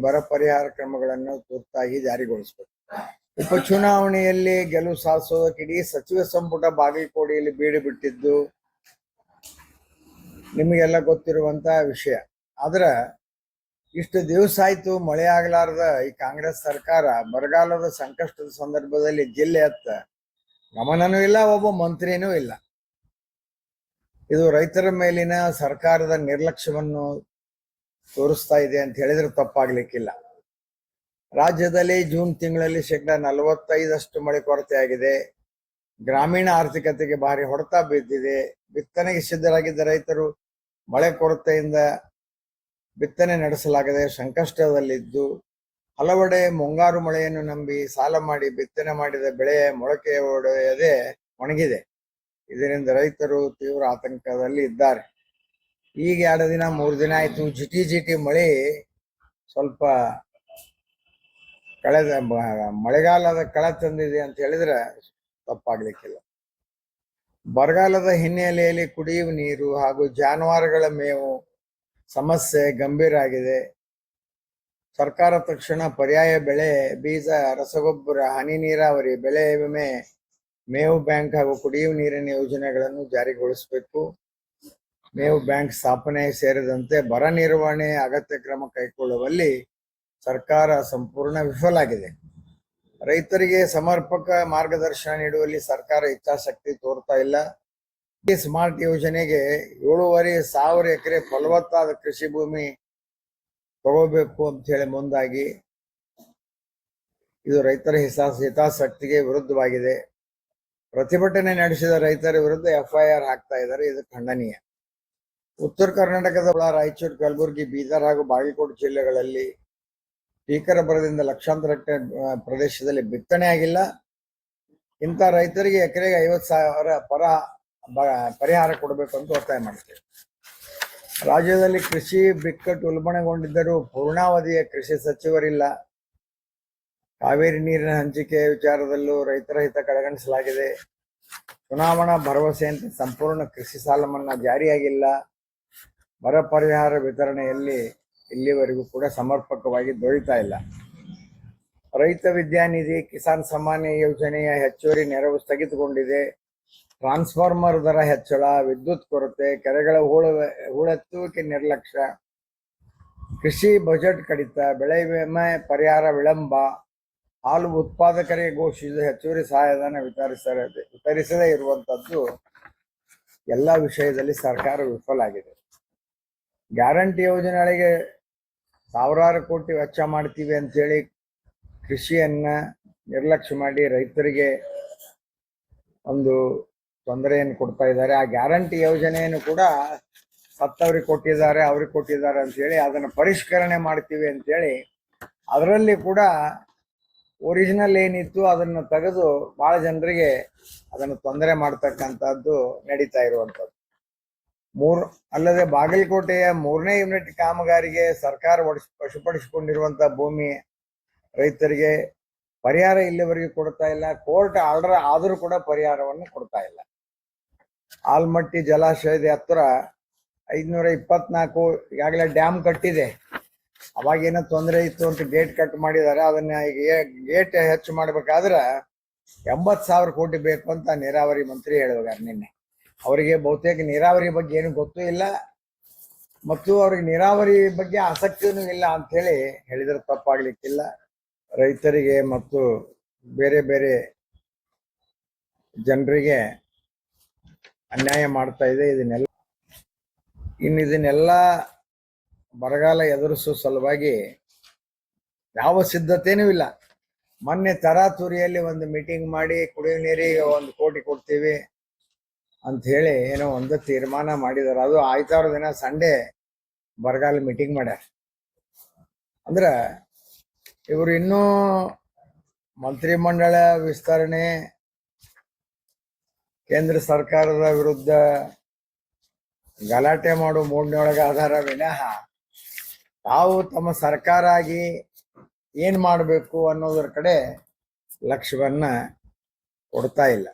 ಬರ ಪರಿಹಾರ ಕ್ರಮಗಳನ್ನು ತುರ್ತಾಗಿ ಜಾರಿಗೊಳಿಸಬೇಕು. ಉಪಚುನಾವಣೆಯಲ್ಲಿ ಗೆಲುವು ಸಾಧಿಸೋದಕ್ಕೆ ಇಡೀ ಸಚಿವ ಸಂಪುಟ ಬಾಗಲಕೋಟೆಯಲ್ಲಿ ಬೀಡು ಬಿಟ್ಟಿದ್ದು ನಿಮಗೆಲ್ಲ ಗೊತ್ತಿರುವಂತಹ ವಿಷಯ. ಆದ್ರೆ ಇಷ್ಟು ದಿವಸ ಆಯ್ತು ಮಳೆ ಆಗ್ಲಾರ್ದ ಈ ಕಾಂಗ್ರೆಸ್ ಸರ್ಕಾರ ಬರಗಾಲದ ಸಂಕಷ್ಟದ ಸಂದರ್ಭದಲ್ಲಿ ಜಿಲ್ಲೆಯತ್ತ ಗಮನನೂ ಇಲ್ಲ, ಒಬ್ಬ ಮಂತ್ರಿನೂ ಇಲ್ಲ. ಇದು ರೈತರ ಮೇಲಿನ ಸರ್ಕಾರದ ನಿರ್ಲಕ್ಷ್ಯವನ್ನು ತೋರಿಸ್ತಾ ಇದೆ ಅಂತ ಹೇಳಿದ್ರೆ ತಪ್ಪಾಗ್ಲಿಕ್ಕಿಲ್ಲ. ರಾಜ್ಯದಲ್ಲಿ ಜೂನ್ ತಿಂಗಳಲ್ಲಿ 45% ಮಳೆ ಕೊರತೆ ಆಗಿದೆ. ಗ್ರಾಮೀಣ ಆರ್ಥಿಕತೆಗೆ ಭಾರಿ ಹೊಡೆತ ಬಿದ್ದಿದೆ. ಬಿತ್ತನೆಗೆ ಸಿದ್ಧರಾಗಿದ್ದ ರೈತರು ಮಳೆ ಕೊರತೆಯಿಂದ ಬಿತ್ತನೆ ನಡೆಸಲಾಗದೆ ಸಂಕಷ್ಟದಲ್ಲಿದ್ದು, ಹಲವೆಡೆ ಮುಂಗಾರು ಮಳೆಯನ್ನು ನಂಬಿ ಸಾಲ ಮಾಡಿ ಬಿತ್ತನೆ ಮಾಡಿದ ಬೆಳೆ ಮೊಳಕೆ ಒಡೆಯದೆ ಒಣಗಿದೆ. ಇದರಿಂದ ರೈತರು ತೀವ್ರ ಆತಂಕದಲ್ಲಿ ಇದ್ದಾರೆ. ಈಗ 2 ದಿನ 3 ದಿನ ಆಯ್ತು ಜಿಟಿ ಮಳೆ ಸ್ವಲ್ಪ ಮಳೆಗಾಲದ ಕಳೆ ತಂದಿದೆ ಅಂತ ಹೇಳಿದ್ರೆ ತಪ್ಪಾಗ್ಲಿಕ್ಕಿಲ್ಲ. ಬರಗಾಲದ ಹಿನ್ನೆಲೆಯಲ್ಲಿ ಕುಡಿಯುವ ನೀರು ಹಾಗೂ ಜಾನುವಾರುಗಳ ಮೇವು ಸಮಸ್ಯೆ ಗಂಭೀರ ಆಗಿದೆ. ಸರ್ಕಾರ ತಕ್ಷಣ ಪರ್ಯಾಯ ಬೆಳೆ, ಬೀಜ, ರಸಗೊಬ್ಬರ, ಹನಿ ನೀರಾವರಿ, ಬೆಳೆ ವಿಮೆ, ಮೇವು ಬ್ಯಾಂಕ್ ಹಾಗೂ ಕುಡಿಯುವ ನೀರಿನ ಯೋಜನೆಗಳನ್ನು ಜಾರಿಗೊಳಿಸಬೇಕು. ಮೇವು ಬ್ಯಾಂಕ್ ಸ್ಥಾಪನೆ ಸೇರಿದಂತೆ ಬರ ನಿರ್ವಹಣೆ ಅಗತ್ಯ ಕ್ರಮ ಕೈಗೊಳ್ಳುವಲ್ಲಿ ಸರ್ಕಾರ ಸಂಪೂರ್ಣ ವಿಫಲಾಗಿದೆ. ರೈತರಿಗೆ ಸಮರ್ಪಕ ಮಾರ್ಗದರ್ಶನ ನೀಡುವಲ್ಲಿ ಸರ್ಕಾರ ಇಚ್ಛಾಶಕ್ತಿ ತೋರ್ತಾ ಇಲ್ಲ. ಸ್ಮಾರ್ಟ್ ಯೋಜನೆಗೆ 7,500 ಎಕರೆ ಫಲವತ್ತಾದ ಕೃಷಿ ಭೂಮಿ ತಗೋಬೇಕು ಅಂತ ಹೇಳಿ ಮುಂದಾಗಿ ಇದು ರೈತರ ಹಿತಾಸಕ್ತಿಗೆ ವಿರುದ್ಧವಾಗಿದೆ. ಪ್ರತಿಭಟನೆ ನಡೆಸಿದ ರೈತರ ವಿರುದ್ಧ FIR ಹಾಕ್ತಾ ಇದ್ದಾರೆ. ಇದು ಖಂಡನೀಯ. ಉತ್ತರ ಕರ್ನಾಟಕದ ರಾಯಚೂರು, ಕಲಬುರಗಿ, ಬೀದರ್ ಹಾಗೂ ಬಾಗಲಕೋಟೆ ಜಿಲ್ಲೆಗಳಲ್ಲಿ ಭೀಕರ ಬರದಿಂದ ಲಕ್ಷಾಂತರ ಹೆಕ್ಟೇರ್ ಪ್ರದೇಶದಲ್ಲಿ ಬಿತ್ತನೆ ಆಗಿಲ್ಲ. ಇಂಥ ರೈತರಿಗೆ ಎಕರೆಗೆ 50,000 ಪರಿಹಾರ ಕೊಡಬೇಕು ಅಂತ ಒತ್ತಾಯ ಮಾಡ್ತೇವೆ. ರಾಜ್ಯದಲ್ಲಿ ಕೃಷಿ ಬಿಕ್ಕಟ್ಟು ಉಲ್ಬಣಗೊಂಡಿದ್ದರೂ ಪೂರ್ಣಾವಧಿಯ ಕೃಷಿ ಸಚಿವರಿಲ್ಲ. ಕಾವೇರಿ ನೀರಿನ ಹಂಚಿಕೆ ವಿಚಾರದಲ್ಲೂ ರೈತರ ಹಿತ ಕಡೆಗಣಿಸಲಾಗಿದೆ. ಚುನಾವಣಾ ಭರವಸೆಯಂತೆ ಸಂಪೂರ್ಣ ಕೃಷಿ ಸಾಲ ಮನ್ನಾ ಜಾರಿಯಾಗಿಲ್ಲ. ಬರ ಪರಿಹಾರ ವಿತರಣೆಯಲ್ಲಿ ಇಲ್ಲಿವರೆಗೂ ಕೂಡ ಸಮರ್ಪಕವಾಗಿ ದೊರೀತಾ ಇಲ್ಲ. ರೈತ ವಿದ್ಯಾನಿಧಿ, ಕಿಸಾನ್ ಸಮ್ಮಾನ್ ಯೋಜನೆಯ ಹೆಚ್ಚುವರಿ ನೆರವು ಸ್ಥಗಿತಗೊಂಡಿದೆ. ಟ್ರಾನ್ಸ್ಫಾರ್ಮರ್ ದರ ಹೆಚ್ಚಳ, ವಿದ್ಯುತ್ ಕೊರತೆ, ಕೆರೆಗಳ ಹೂಳೆತ್ತುವಿಕೆ ನಿರ್ಲಕ್ಷ್ಯ, ಕೃಷಿ ಬಜೆಟ್ ಕಡಿತ, ಬೆಳೆ ವಿಮೆ ಪರಿಹಾರ ವಿಳಂಬ, ಹಾಲು ಉತ್ಪಾದಕರಿಗೆ ಘೋಷಿಸಿದ ಹೆಚ್ಚುವರಿ ಸಹಾಯಧನ ವಿತರಿಸದೇ ಇರುವಂತದ್ದು ಎಲ್ಲ ವಿಷಯದಲ್ಲಿ ಸರ್ಕಾರ ವಿಫಲಾಗಿದೆ. ಗ್ಯಾರಂಟಿ ಯೋಜನೆಗಳಿಗೆ ಸಾವಿರಾರು ಕೋಟಿ ವೆಚ್ಚ ಮಾಡ್ತೀವಿ ಅಂತೇಳಿ ಕೃಷಿಯನ್ನ ನಿರ್ಲಕ್ಷ್ಯ ಮಾಡಿ ರೈತರಿಗೆ ಒಂದು ತೊಂದರೆಯನ್ನು ಕೊಡ್ತಾ ಇದ್ದಾರೆ. ಆ ಗ್ಯಾರಂಟಿ ಯೋಜನೆಯನ್ನು ಕೂಡ ಸತ್ತವ್ರಿಗೆ ಕೊಟ್ಟಿದ್ದಾರೆ, ಅವ್ರಿಗೆ ಕೊಟ್ಟಿದ್ದಾರೆ ಅಂತೇಳಿ ಅದನ್ನು ಪರಿಷ್ಕರಣೆ ಮಾಡ್ತೀವಿ ಅಂತೇಳಿ ಅದರಲ್ಲಿ ಕೂಡ ಒರಿಜಿನಲ್ ಏನಿತ್ತು ಅದನ್ನು ತೆಗೆದು ಬಹಳ ಜನರಿಗೆ ಅದನ್ನು ತೊಂದರೆ ಮಾಡ್ತಕ್ಕಂಥದ್ದು ನಡೀತಾ ಇರುವಂಥದ್ದು. ಅಲ್ಲದೆ ಬಾಗಲಕೋಟೆಯ 3ನೇ ಯೂನಿಟ್ ಕಾಮಗಾರಿಗೆ ಸರ್ಕಾರ ವಶಪಡಿಸಿಕೊಂಡಿರುವಂತಹ ಭೂಮಿ ರೈತರಿಗೆ ಪರಿಹಾರ ಇಲ್ಲಿವರೆಗೂ ಕೊಡ್ತಾ ಇಲ್ಲ. ಕೋರ್ಟ್ ಆರ್ಡರ್ ಆದರೂ ಕೂಡ ಪರಿಹಾರವನ್ನು ಕೊಡ್ತಾ ಇಲ್ಲ. ಆಲ್ಮಟ್ಟಿ ಜಲಾಶಯದ ಹತ್ರ 524 ಈಗಾಗಲೇ ಡ್ಯಾಮ್ ಕಟ್ಟಿದೆ. ಅವಾಗೇನೋ ತೊಂದರೆ ಇತ್ತು ಅಂತ ಗೇಟ್ ಕಟ್ ಮಾಡಿದ್ದಾರೆ. ಅದನ್ನ ಗೇಟ್ ಹೆಚ್ಚು ಮಾಡ್ಬೇಕಾದ್ರೆ 80,000 ಕೋಟಿ ಬೇಕು ಅಂತ ನೀರಾವರಿ ಮಂತ್ರಿ ಹೇಳಿದ್ದಾರೆ ನಿನ್ನೆ. ಅವರಿಗೆ ಬಹುತೇಕ ನೀರಾವರಿ ಬಗ್ಗೆ ಏನು ಗೊತ್ತೂ ಇಲ್ಲ ಮತ್ತು ಅವ್ರಿಗೆ ನೀರಾವರಿ ಬಗ್ಗೆ ಆಸಕ್ತಿನೂ ಇಲ್ಲ ಅಂತ ಹೇಳಿ ಹೇಳಿದ್ರೆ ತಪ್ಪಾಗ್ಲಿಕ್ಕಿಲ್ಲ. ರೈತರಿಗೆ ಮತ್ತು ಬೇರೆ ಬೇರೆ ಜನರಿಗೆ ಅನ್ಯಾಯ ಮಾಡ್ತಾ ಇದೆ. ಇದನ್ನೆಲ್ಲ ಬರಗಾಲ ಎದುರಿಸುವ ಸಲುವಾಗಿ ಯಾವ ಸಿದ್ಧತೆನೂ ಇಲ್ಲ. ಮೊನ್ನೆ ತರಾತುರಿಯಲ್ಲಿ ಒಂದು ಮೀಟಿಂಗ್ ಮಾಡಿ ಕುಡಿಯುವ ನೀರಿಗೆ 1 ಕೋಟಿ ಕೊಡ್ತೀವಿ ಅಂತ ಹೇಳಿ ಏನೋ ಒಂದು ತೀರ್ಮಾನ ಮಾಡಿದಾರೆ. ಅದು ಆಯ್ತಾರ ದಿನ ಸಂಡೇ ಬರಗಾಲ ಮೀಟಿಂಗ್ ಮಾಡ್ಯಾರ. ಅಂದ್ರ ಇವರು ಇನ್ನೂ ಮಂತ್ರಿಮಂಡಲ ವಿಸ್ತರಣೆ, ಕೇಂದ್ರ ಸರ್ಕಾರದ ವಿರುದ್ಧ ಗಲಾಟೆ ಮಾಡೋ ಮೂಡ್ನೊಳಗೆ ಆಧಾರ ವಿನಃ ತಾವು ತಮ್ಮ ಸರ್ಕಾರ ಆಗಿ ಏನ್ ಮಾಡಬೇಕು ಅನ್ನೋದ್ರ ಕಡೆ ಲಕ್ಷ್ಯವನ್ನ ಕೊಡ್ತಾ ಇಲ್ಲ.